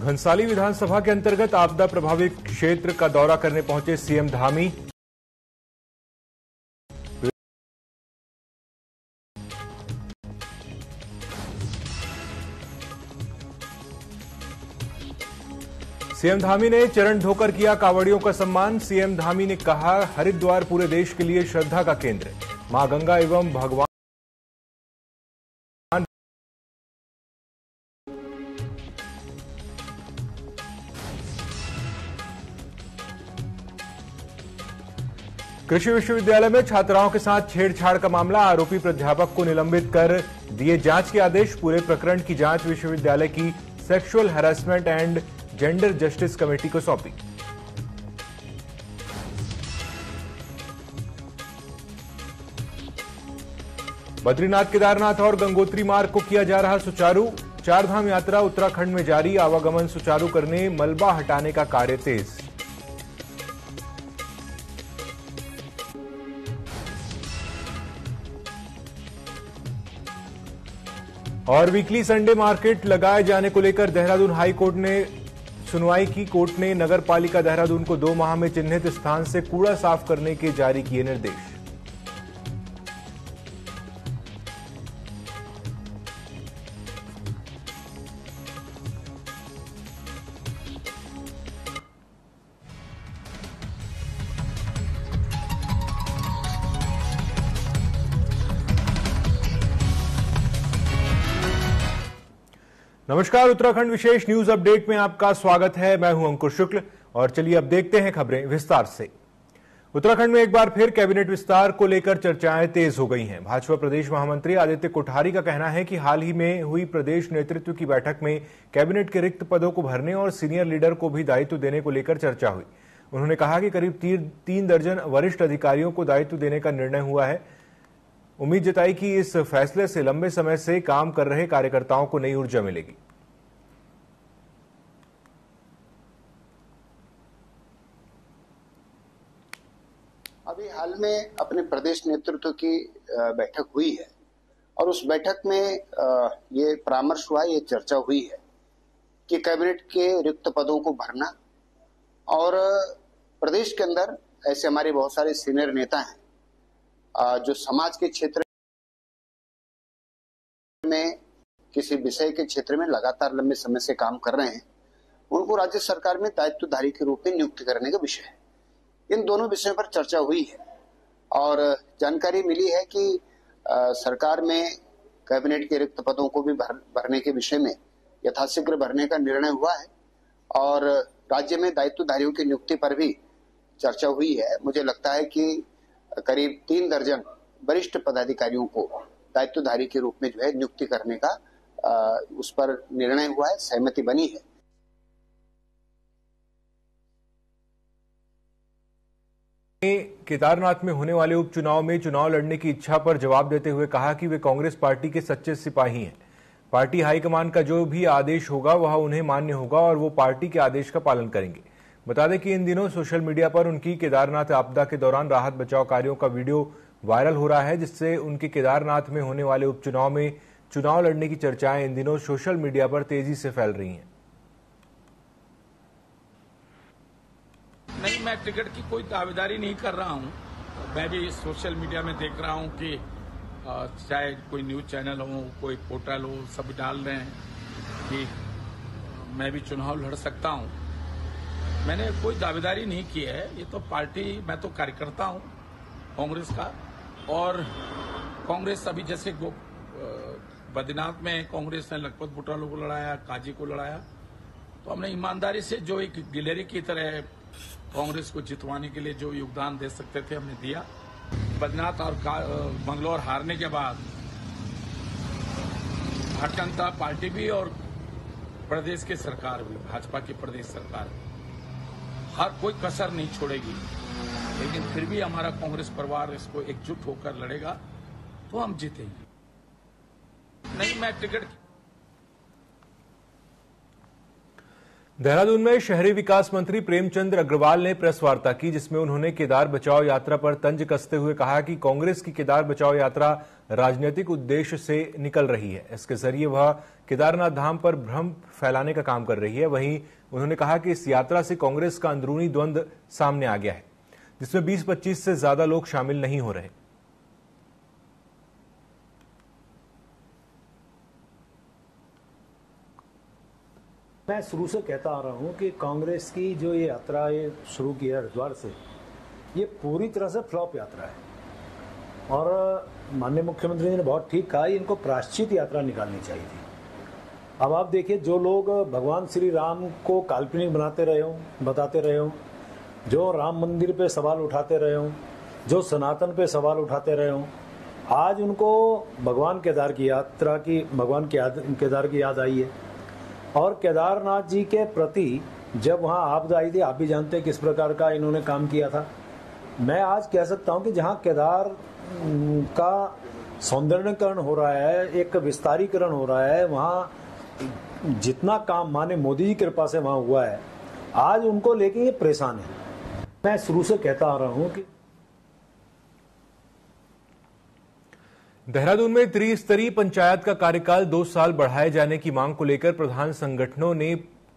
घनसाली विधानसभा के अंतर्गत आपदा प्रभावित क्षेत्र का दौरा करने पहुंचे सीएम धामी। सीएम धामी ने चरण धोकर किया कांवड़ियों का सम्मान। सीएम धामी ने कहा, हरिद्वार पूरे देश के लिए श्रद्धा का केंद्र, मां गंगा एवं भगवान। कृषि विश्वविद्यालय में छात्राओं के साथ छेड़छाड़ का मामला, आरोपी प्राध्यापक को निलंबित कर दिए जांच के आदेश। पूरे प्रकरण की जांच विश्वविद्यालय की sexual harassment and gender justice committee को सौंपी। बद्रीनाथ, केदारनाथ और गंगोत्री मार्ग को किया जा रहा सुचारू। चारधाम यात्रा उत्तराखंड में जारी, आवागमन सुचारू करने मलबा हटाने का कार्य तेज। और वीकली संडे मार्केट लगाए जाने को लेकर देहरादून हाई कोर्ट ने सुनवाई की। कोर्ट ने नगर पालिका देहरादून को 2 माह में चिन्हित स्थान से कूड़ा साफ करने के जारी किए निर्देश। नमस्कार, उत्तराखंड विशेष न्यूज अपडेट में आपका स्वागत है। मैं हूं अंकुर शुक्ल और चलिए अब देखते हैं खबरें विस्तार से। उत्तराखंड में एक बार फिर कैबिनेट विस्तार को लेकर चर्चाएं तेज हो गई हैं। भाजपा प्रदेश महामंत्री आदित्य कोठारी का कहना है कि हाल ही में हुई प्रदेश नेतृत्व की बैठक में कैबिनेट के रिक्त पदों को भरने और सीनियर लीडर को भी दायित्व देने को लेकर चर्चा हुई। उन्होंने कहा कि करीब 3 दर्जन वरिष्ठ अधिकारियों को दायित्व देने का निर्णय हुआ है। उम्मीद जताई कि इस फैसले से लंबे समय से काम कर रहे कार्यकर्ताओं को नई ऊर्जा मिलेगी। अभी हाल में अपने प्रदेश नेतृत्व की बैठक हुई है और उस बैठक में ये परामर्श हुआ, ये चर्चा हुई है कि कैबिनेट के रिक्त पदों को भरना और प्रदेश के अंदर ऐसे हमारे बहुत सारे सीनियर नेता हैं जो समाज के क्षेत्र में किसी विषय के क्षेत्र में लगातार लंबे समय से काम कर रहे हैं, उनको राज्य सरकार में दायित्वधारी के रूप में नियुक्त करने का विषय है। इन दोनों विषयों पर चर्चा हुई है और जानकारी मिली है कि सरकार में कैबिनेट के रिक्त पदों को भी भरने के विषय में यथाशीघ्र भरने का निर्णय हुआ है और राज्य में दायित्वधारियों की नियुक्ति पर भी चर्चा हुई है। मुझे लगता है कि करीब 3 दर्जन वरिष्ठ पदाधिकारियों को दायित्वधारी के रूप में जो है नियुक्ति करने का उस पर निर्णय हुआ है, सहमति बनी है। केदारनाथ में होने वाले उपचुनाव में चुनाव लड़ने की इच्छा पर जवाब देते हुए कहा कि वे कांग्रेस पार्टी के सच्चे सिपाही हैं। पार्टी हाईकमान का जो भी आदेश होगा वह उन्हें मान्य होगा और वो पार्टी के आदेश का पालन करेंगे। बता दें कि इन दिनों सोशल मीडिया पर उनकी केदारनाथ आपदा के दौरान राहत बचाव कार्यों का वीडियो वायरल हो रहा है, जिससे उनके केदारनाथ में होने वाले उपचुनाव में चुनाव लड़ने की चर्चाएं इन दिनों सोशल मीडिया पर तेजी से फैल रही हैं। नहीं, मैं टिकट की कोई दावेदारी नहीं कर रहा हूं। मैं भी सोशल मीडिया में देख रहा हूं कि चाहे कोई न्यूज चैनल हो, कोई पोर्टल हो, सब डाल रहे हैं कि मैं भी चुनाव लड़ सकता हूं। मैंने कोई दावेदारी नहीं की है। ये तो पार्टी, मैं तो कार्यकर्ता हूं कांग्रेस का और कांग्रेस अभी जैसे बद्रीनाथ में कांग्रेस ने लखपत बुटालो को लड़ाया, काजी को लड़ाया, तो हमने ईमानदारी से जो एक गिलहरी की तरह कांग्रेस को जितवाने के लिए जो योगदान दे सकते थे हमने दिया। बद्रीनाथ और मंगलौर हारने के बाद भारतीय जनता पार्टी भी और प्रदेश की सरकार भी, भाजपा की प्रदेश सरकार हर कोई कसर नहीं छोड़ेगी, लेकिन फिर भी हमारा कांग्रेस परिवार इसको एकजुट होकर लड़ेगा तो हम जीतेंगे। नहीं, मैं टिकट देहरादून में शहरी विकास मंत्री प्रेमचंद अग्रवाल ने प्रेस वार्ता की, जिसमें उन्होंने केदार बचाओ यात्रा पर तंज कसते हुए कहा कि कांग्रेस की केदार बचाओ यात्रा राजनीतिक उद्देश्य से निकल रही है। इसके जरिए वह केदारनाथ धाम पर भ्रम फैलाने का काम कर रही है। वहीं उन्होंने कहा कि इस यात्रा से कांग्रेस का अंदरूनी द्वंद्व सामने आ गया है, जिसमें 20-25 से ज्यादा लोग शामिल नहीं हो रहे। मैं शुरू से कहता आ रहा हूं कि कांग्रेस की जो ये यात्रा ये शुरू की है हरिद्वार से, ये पूरी तरह से फ्लॉप यात्रा है। और माननीय मुख्यमंत्री जी ने बहुत ठीक कहा, इनको प्रायश्चित यात्रा निकालनी चाहिए थी। अब आप देखिए, जो लोग भगवान श्री राम को काल्पनिक बनाते रहे हों, बताते रहे हों, जो राम मंदिर पे सवाल उठाते रहे हों, जो सनातन पे सवाल उठाते रहे हों, आज उनको भगवान केदार की यात्रा की, भगवान केदार की याद आई है। और केदारनाथ जी के प्रति जब वहाँ आपदा आई थी, आप भी जानते हैं किस प्रकार का इन्होंने काम किया था। मैं आज कह सकता हूँ कि जहाँ केदार का सौंदर्यीकरण हो रहा है, एक विस्तारीकरण हो रहा है, वहाँ जितना काम माने मोदी जी की कृपा से वहाँ हुआ है, आज उनको लेके ये परेशान है। मैं शुरू से कहता आ रहा हूँ कि देहरादून में त्रिस्तरीय पंचायत का कार्यकाल 2 साल बढ़ाए जाने की मांग को लेकर प्रधान संगठनों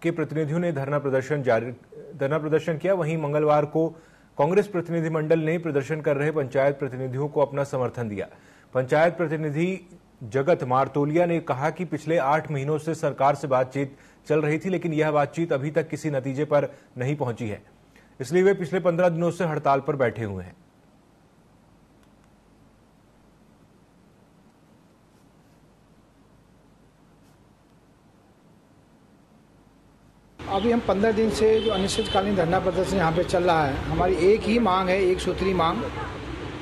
के प्रतिनिधियों ने धरना प्रदर्शन किया। वहीं मंगलवार को कांग्रेस प्रतिनिधिमंडल ने प्रदर्शन कर रहे पंचायत प्रतिनिधियों को अपना समर्थन दिया। पंचायत प्रतिनिधि जगत मारतोलिया ने कहा कि पिछले 8 महीनों से सरकार से बातचीत चल रही थी, लेकिन यह बातचीत अभी तक किसी नतीजे पर नहीं पहुंची है, इसलिए वे पिछले 15 दिनों से हड़ताल पर बैठे हुए हैं। अभी हम 15 दिन से जो अनिश्चितकालीन धरना प्रदर्शन यहाँ पे चल रहा है, हमारी एक ही मांग है, एक सूत्री मांग,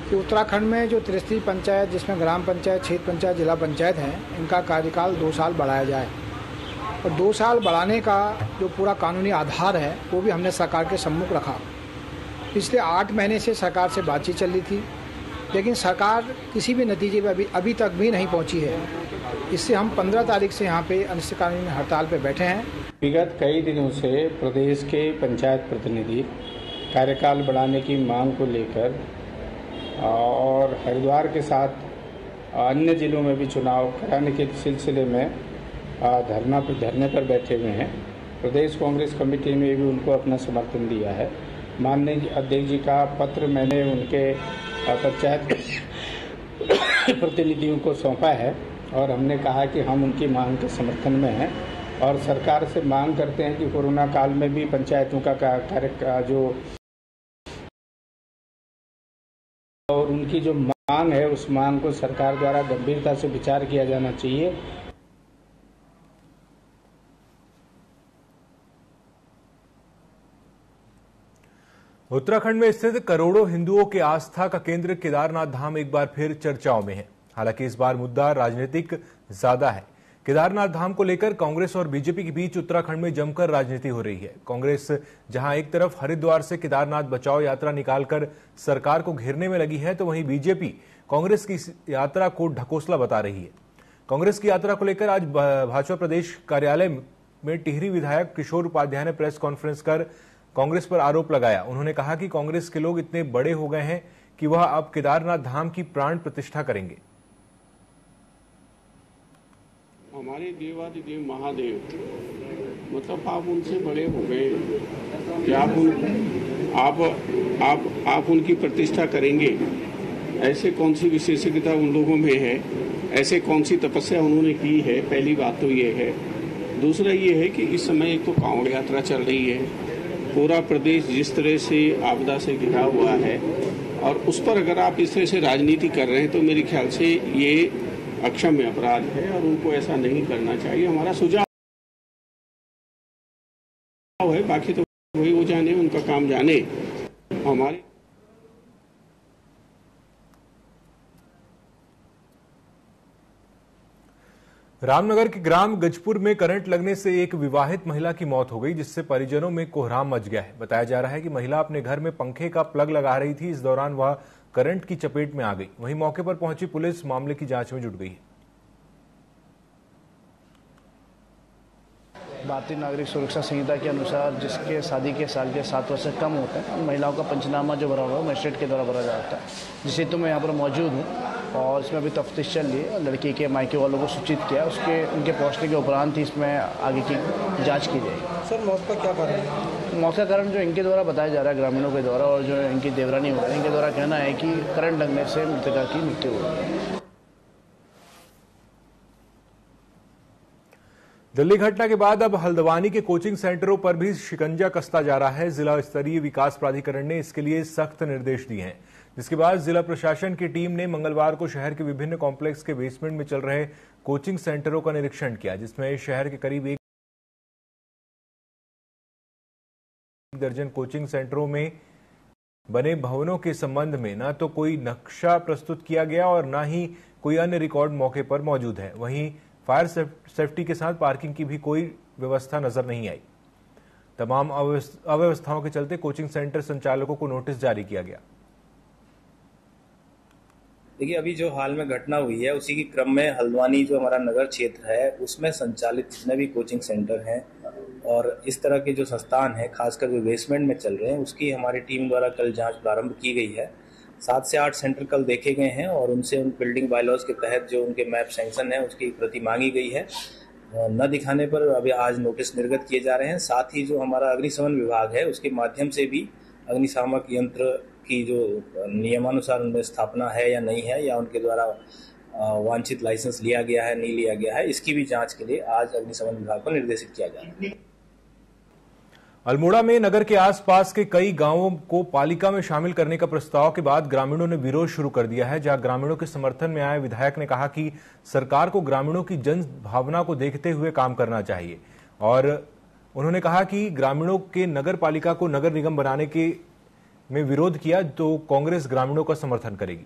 कि उत्तराखंड में जो त्रिस्तरीय पंचायत, जिसमें ग्राम पंचायत, क्षेत्र पंचायत, जिला पंचायत हैं, इनका कार्यकाल 2 साल बढ़ाया जाए। और 2 साल बढ़ाने का जो पूरा कानूनी आधार है वो भी हमने सरकार के सम्मुख रखा। पिछले 8 महीने से सरकार से बातचीत चल रही थी, लेकिन सरकार किसी भी नतीजे पर अभी तक भी नहीं पहुँची है। इससे हम 15 तारीख से यहाँ पे अनिश्चितकालीन हड़ताल पर बैठे हैं। विगत कई दिनों से प्रदेश के पंचायत प्रतिनिधि कार्यकाल बढ़ाने की मांग को लेकर और हरिद्वार के साथ अन्य जिलों में भी चुनाव कराने के सिलसिले में धरने पर बैठे हुए हैं। प्रदेश कांग्रेस कमेटी ने भी उनको अपना समर्थन दिया है। माननीय अध्यक्ष जी का पत्र मैंने उनके पंचायत प्रतिनिधियों को सौंपा है और हमने कहा कि हम उनकी मांग के समर्थन में हैं और सरकार से मांग करते हैं कि कोरोना काल में भी पंचायतों का कार्य जो और उनकी जो मांग है, उस मांग को सरकार द्वारा गंभीरता से विचार किया जाना चाहिए। उत्तराखंड में स्थित करोड़ों हिंदुओं के आस्था का केंद्र केदारनाथ धाम एक बार फिर चर्चाओं में है। हालांकि इस बार मुद्दा राजनीतिक ज्यादा है। केदारनाथ धाम को लेकर कांग्रेस और बीजेपी के बीच उत्तराखंड में जमकर राजनीति हो रही है। कांग्रेस जहां एक तरफ हरिद्वार से केदारनाथ बचाओ यात्रा निकालकर सरकार को घेरने में लगी है, तो वहीं बीजेपी कांग्रेस की यात्रा को ढकोसला बता रही है। कांग्रेस की यात्रा को लेकर आज भाजपा प्रदेश कार्यालय में टिहरी विधायक किशोर उपाध्याय ने प्रेस कॉन्फ्रेंस कर कांग्रेस पर आरोप लगाया। उन्होंने कहा कि कांग्रेस के लोग इतने बड़े हो गए हैं कि वह अब केदारनाथ धाम की प्राण प्रतिष्ठा करेंगे। हमारे देवादिदेव महादेव, मतलब आप उनसे बड़े हो गए कि आप उनकी प्रतिष्ठा करेंगे। ऐसे कौन सी विशेषज्ञता उन लोगों में है, ऐसे कौन सी तपस्या उन्होंने की है। पहली बात तो ये है। दूसरा ये है कि इस समय एक तो कांवड़ यात्रा चल रही है, पूरा प्रदेश जिस तरह से आपदा से घिरा हुआ है और उस पर अगर आप इस तरह से राजनीति कर रहे हैं तो मेरे ख्याल से ये अक्षम्य अपराध है और उनको ऐसा नहीं करना चाहिए। हमारा सुझाव है, बाकी तो वही वो जाने, उनका काम जाने। हमारे रामनगर के ग्राम गजपुर में करंट लगने से एक विवाहित महिला की मौत हो गई, जिससे परिजनों में कोहराम मच गया है। बताया जा रहा है कि महिला अपने घर में पंखे का प्लग लगा रही थी। इस दौरान वह करंट की चपेट में आ गई। वहीं मौके पर पहुंची पुलिस मामले की जांच में जुट गई है। भारतीय नागरिक सुरक्षा संहिता के अनुसार जिसके शादी के साल के 7 वर्ष से कम होते हैं उन महिलाओं का पंचनामा जो भरा हुआ है मजिस्ट्रेट के द्वारा भरा जाता है, जिसे तो मैं यहाँ पर मौजूद हूँ और इसमें अभी तफ्तीश चल रही है। लड़की के मायके वालों को सूचित किया, उसके उनके पहुँचने के उपरांत ही इसमें आगे की जाँच की जाएगी। सर मौत का क्या कारण है? मौत का कारण जो इनके द्वारा बताया जा रहा है ग्रामीणों के द्वारा और जो इनकी देवरानी हो रही है इनके द्वारा कहना है कि करंट लगने से मृतका की मृत्यु हुई है। दिल्ली घटना के बाद अब हल्द्वानी के कोचिंग सेंटरों पर भी शिकंजा कसता जा रहा है। जिला स्तरीय विकास प्राधिकरण ने इसके लिए सख्त निर्देश दिए हैं, जिसके बाद जिला प्रशासन की टीम ने मंगलवार को शहर के विभिन्न कॉम्प्लेक्स के बेसमेंट में चल रहे कोचिंग सेंटरों का निरीक्षण किया, जिसमें शहर के करीब 1 दर्जन कोचिंग सेंटरों में बने भवनों के संबंध में न तो कोई नक्शा प्रस्तुत किया गया और न ही कोई अन्य रिकॉर्ड मौके पर मौजूद है। वहीं फायर सेफ्टी के साथ पार्किंग की भी कोई व्यवस्था नजर नहीं आई। तमाम अव्यवस्थाओं के चलते कोचिंग सेंटर संचालकों को नोटिस जारी किया गया। देखिए, अभी जो हाल में घटना हुई है उसी के क्रम में हल्द्वानी जो हमारा नगर क्षेत्र है उसमें संचालित जितने भी कोचिंग सेंटर हैं और इस तरह के जो संस्थान हैं खासकर जो बेसमेंट में चल रहे हैं उसकी हमारी टीम द्वारा कल जांच प्रारंभ की गई है। 7 से 8 सेंटर कल देखे गए हैं और उनसे उन बिल्डिंग बायलॉज के तहत जो उनके मैप सैंक्शन है उसकी प्रति मांगी गई है। न दिखाने पर अभी आज नोटिस निर्गत किए जा रहे हैं। साथ ही जो हमारा अग्निशमन विभाग है उसके माध्यम से भी अग्निशामक यंत्र की जो नियमानुसार उनमें स्थापना है या नहीं है या उनके द्वारा वांछित लाइसेंस लिया गया है नहीं लिया गया है, इसकी भी जांच के लिए आज अग्निशमन विभाग को निर्देशित किया जा रहा है। अल्मोड़ा में नगर के आसपास के कई गांवों को पालिका में शामिल करने का प्रस्ताव के बाद ग्रामीणों ने विरोध शुरू कर दिया है, जहां ग्रामीणों के समर्थन में आए विधायक ने कहा कि सरकार को ग्रामीणों की जन भावना को देखते हुए काम करना चाहिए और उन्होंने कहा कि ग्रामीणों के नगर पालिका को नगर निगम बनाने के में विरोध किया तो कांग्रेस ग्रामीणों का समर्थन करेगी।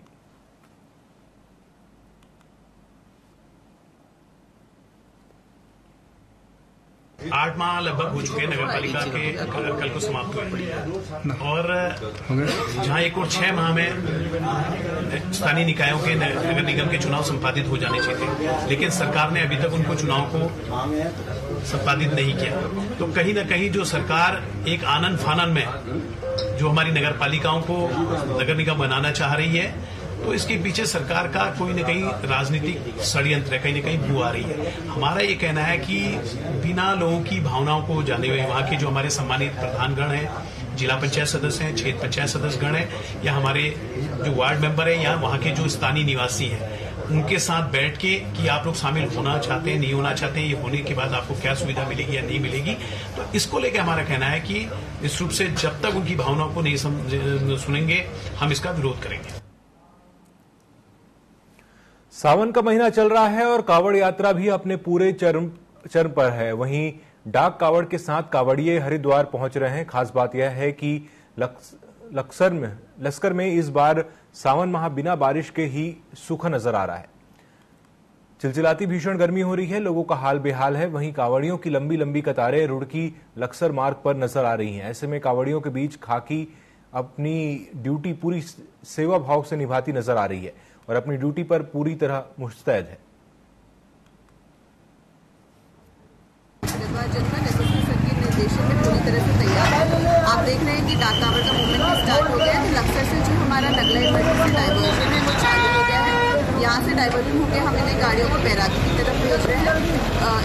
8 माह लगभग हो चुके हैं नगर पालिका के कल को समाप्त हुए और जहां एक और 6 माह में स्थानीय निकायों के नगर निगम के चुनाव संपादित हो जाने चाहिए, लेकिन सरकार ने अभी तक उनको चुनाव को संपादित नहीं किया। तो कहीं न कहीं जो सरकार एक आनन फानन में जो हमारी नगर पालिकाओं को नगर निगम बनाना चाह रही है, तो इसके पीछे सरकार का कोई न कहीं राजनीतिक षड्यंत्र है, कहीं न कहीं भू आ रही है। हमारा ये कहना है कि बिना लोगों की भावनाओं को जाने हुए वहां के जो हमारे सम्मानित प्रधानगण हैं, जिला पंचायत सदस्य हैं, क्षेत्र पंचायत सदस्यगण हैं या हमारे जो वार्ड मेंबर हैं या वहां के जो स्थानीय निवासी हैं, उनके साथ बैठ के कि आप लोग शामिल होना चाहते हैं नहीं होना चाहते हैं, ये होने के बाद आपको क्या सुविधा मिलेगी या नहीं मिलेगी, तो इसको लेकर हमारा कहना है कि इस रूप से जब तक उनकी भावनाओं को नहीं सुनेंगे हम इसका विरोध करेंगे। सावन का महीना चल रहा है और कावड़ यात्रा भी अपने पूरे चरम पर है। वहीं डाक कावड़ के साथ कावड़िए हरिद्वार पहुंच रहे हैं। खास बात यह है कि लस्कर में इस बार सावन माह बिना बारिश के ही सूखा नजर आ रहा है। चिलचिलाती भीषण गर्मी हो रही है, लोगों का हाल बेहाल है। वहीं कावड़ियों की लंबी लंबी कतारें रुड़की लक्सर मार्ग पर नजर आ रही हैं। ऐसे में कावड़ियों के बीच खाकी अपनी ड्यूटी पूरी सेवा भाव से निभाती नजर आ रही है और अपनी ड्यूटी पर पूरी तरह मुस्तैद है। निर्देशन में पूरी तरह से तैयार है। आप देख रहे हैं कि डाक कावड़ का मूवमेंट स्टार्ट हो गया है। लक्सर से जो हमारा नगला इमरजेंसी डाइवर्जन है वो चालू हो गया है। यहाँ से डाइवर्जन होकर हम इन्हें गाड़ियों को बैरागी की तरफ भेज रहे हैं।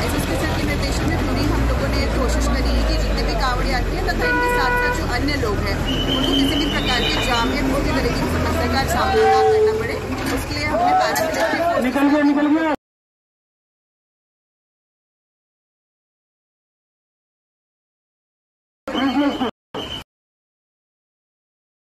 एसएसपी सर के निर्देशन में पूरी हम लोगों ने कोशिश करी है कि जितने भी कावड़ यात्री हैं तथा इनके साथ साथ जो अन्य लोग हैं उनको किसी भी प्रकार के जाम या किसी तरह की समस्या का सामना न करना पड़े, उसके लिए हमने पैरामिलिट्री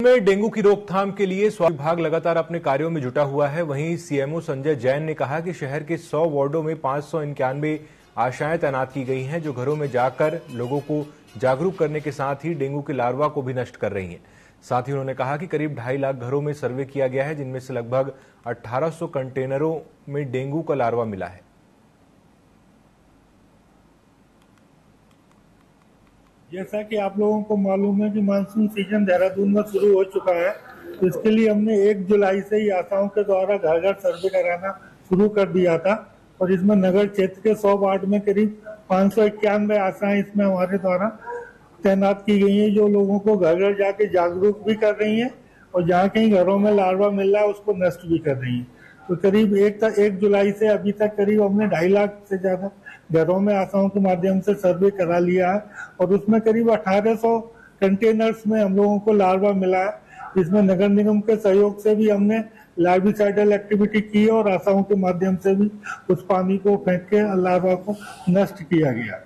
में डेंगू की रोकथाम के लिए स्वास्थ्य विभाग लगातार अपने कार्यों में जुटा हुआ है। वहीं सीएमओ संजय जैन ने कहा कि शहर के 100 वार्डों में 591 आशाएं तैनात की गई हैं, जो घरों में जाकर लोगों को जागरूक करने के साथ ही डेंगू के लार्वा को भी नष्ट कर रही हैं। साथ ही उन्होंने कहा कि करीब 2.5 लाख घरों में सर्वे किया गया है, जिनमें से लगभग 1800 कंटेनरों में डेंगू का लार्वा मिला है। जैसा कि आप लोगों को मालूम है कि मानसून सीजन देहरादून में शुरू हो चुका है, तो इसके लिए हमने 1 जुलाई से ही आशाओं के द्वारा घर घर सर्वे कराना शुरू कर दिया था और इसमें नगर क्षेत्र के 100 वार्ड में करीब 591 आशाएं इसमें हमारे द्वारा तैनात की गई हैं, जो लोगों को घर घर जाके जागरूक भी कर रही हैं और जहाँ कहीं घरों में लार्वा मिल रहा है उसको नष्ट भी कर रही हैं। तो करीब 1 जुलाई से अभी तक करीब हमने 2.5 लाख से ज्यादा घरों में आशाओं के माध्यम से सर्वे करा लिया है और उसमें करीब 1800 कंटेनर्स में हम लोगों को लार्वा मिला है। इसमें नगर निगम के सहयोग से भी हमने लार्विसाइडल एक्टिविटी की और आशाओं के माध्यम से भी उस पानी को फेंक के लार्वा को नष्ट किया गया।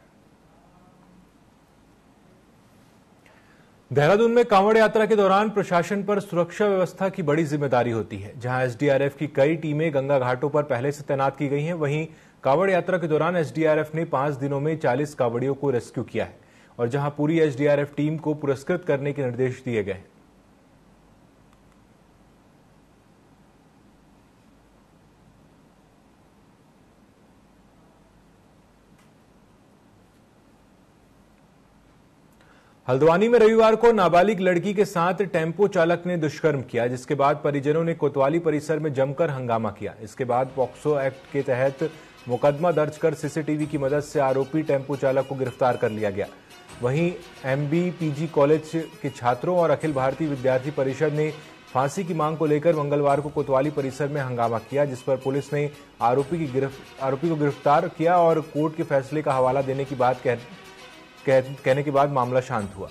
देहरादून में कांवड़ यात्रा के दौरान प्रशासन पर सुरक्षा व्यवस्था की बड़ी जिम्मेदारी होती है। जहां एसडीआरएफ की कई टीमें गंगा घाटों पर पहले से तैनात की गई हैं, वहीं कांवड़ यात्रा के दौरान एसडीआरएफ ने 5 दिनों में 40 कांवड़ियों को रेस्क्यू किया है और जहां पूरी एसडीआरएफ टीम को पुरस्कृत करने के निर्देश दिए गए। हल्द्वानी में रविवार को नाबालिग लड़की के साथ टेम्पो चालक ने दुष्कर्म किया, जिसके बाद परिजनों ने कोतवाली परिसर में जमकर हंगामा किया। इसके बाद पॉक्सो एक्ट के तहत मुकदमा दर्ज कर सीसीटीवी की मदद से आरोपी टेम्पो चालक को गिरफ्तार कर लिया गया। वहीं एमबी पीजी कॉलेज के छात्रों और अखिल भारतीय विद्यार्थी परिषद ने फांसी की मांग को लेकर मंगलवार को कोतवाली परिसर में हंगामा किया, जिस पर पुलिस ने आरोपी को गिरफ्तार किया और कोर्ट के फैसले का हवाला देने की बात कहने के बाद मामला शांत हुआ।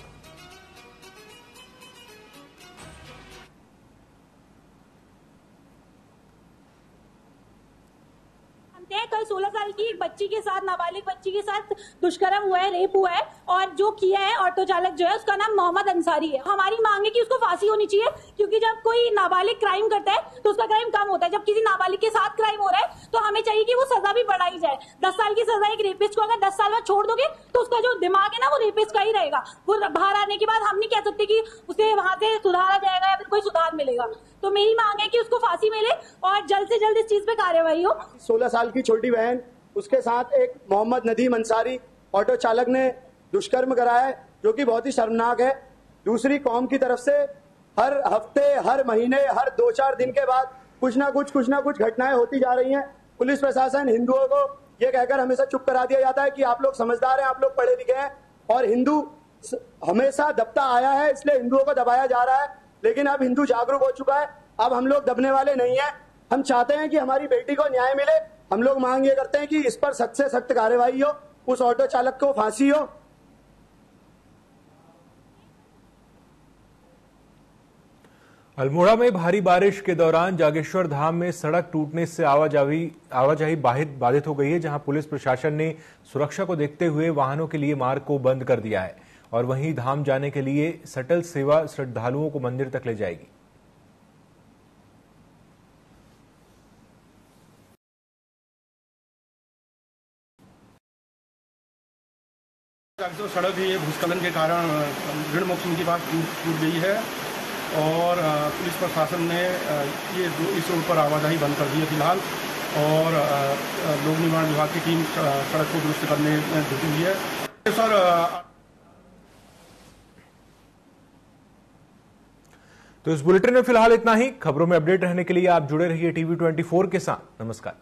कल 16 साल की एक बच्ची के साथ, नाबालिग बच्ची के साथ दुष्कर्म हुआ है, रेप हुआ है और जो किया है ऑटो चालक जो है उसका नाम मोहम्मद अंसारी है। हमारी मांग है कि उसको फांसी होनी चाहिए, क्योंकि जब कोई नाबालिग क्राइम करता है तो उसका क्राइम कम होता है। जब किसी नाबालिग के साथ क्राइम हो रहा है तो हमें चाहिए कि वो सजा भी बढ़ाई जाए। 10 साल की सजा एक रेपिस्ट को अगर 10 साल बाद छोड़ दोगे तो उसका जो दिमाग है ना वो रेपिस्ट का ही रहेगा। वो बाहर आने के बाद हम नहीं कह सकते कि उसे वहां से सुधारा जाएगा या फिर कोई सुधार मिलेगा। तो मेरी मांग है कि उसको फांसी मिले और जल्द से जल्द इस चीज पे कार्रवाई हो। 16 साल की छोटी बहन, उसके साथ एक मोहम्मद नदीम अंसारी ऑटो चालक ने दुष्कर्म कराया है, जो कि बहुत ही शर्मनाक है। दूसरी कौम की तरफ से हर हफ्ते, हर महीने, हर 2-4 दिन के बाद कुछ ना कुछ घटनाएं होती जा रही हैं। पुलिस प्रशासन, हिंदुओं को ये कहकर हमेशा चुप करा दिया जाता है कि आप लोग समझदार हैं, आप लोग पढ़े लिखे हैं, और हिंदू हमेशा दबता आया है, इसलिए हिंदुओं को दबाया जा रहा है। लेकिन अब हिंदू जागरूक हो चुका है, अब हम लोग दबने वाले नहीं हैं। हम चाहते हैं कि हमारी बेटी को न्याय मिले। हम लोग मांग ये करते हैं कि इस पर सख्त से सख्त कार्रवाई हो, उस ऑटो चालक को फांसी हो। अल्मोड़ा में भारी बारिश के दौरान जागेश्वर धाम में सड़क टूटने से आवाजाही बाधित हो गई है, जहां पुलिस प्रशासन ने सुरक्षा को देखते हुए वाहनों के लिए मार्ग को बंद कर दिया है और वहीं धाम जाने के लिए शटल सेवा श्रद्धालुओं को मंदिर तक ले जाएगी। तो सड़क ये भूस्खलन के कारण ऋण मुक्ति की बात टूट गई है और पुलिस प्रशासन ने इस रोड पर आवाजाही बंद कर दी है फिलहाल, और लोक निर्माण विभाग की टीम सड़क को दुरुस्त करने में जुटी हुई है। सर, तो इस बुलेटिन में फिलहाल इतना ही। खबरों में अपडेट रहने के लिए आप जुड़े रहिए TV24 के साथ। नमस्कार।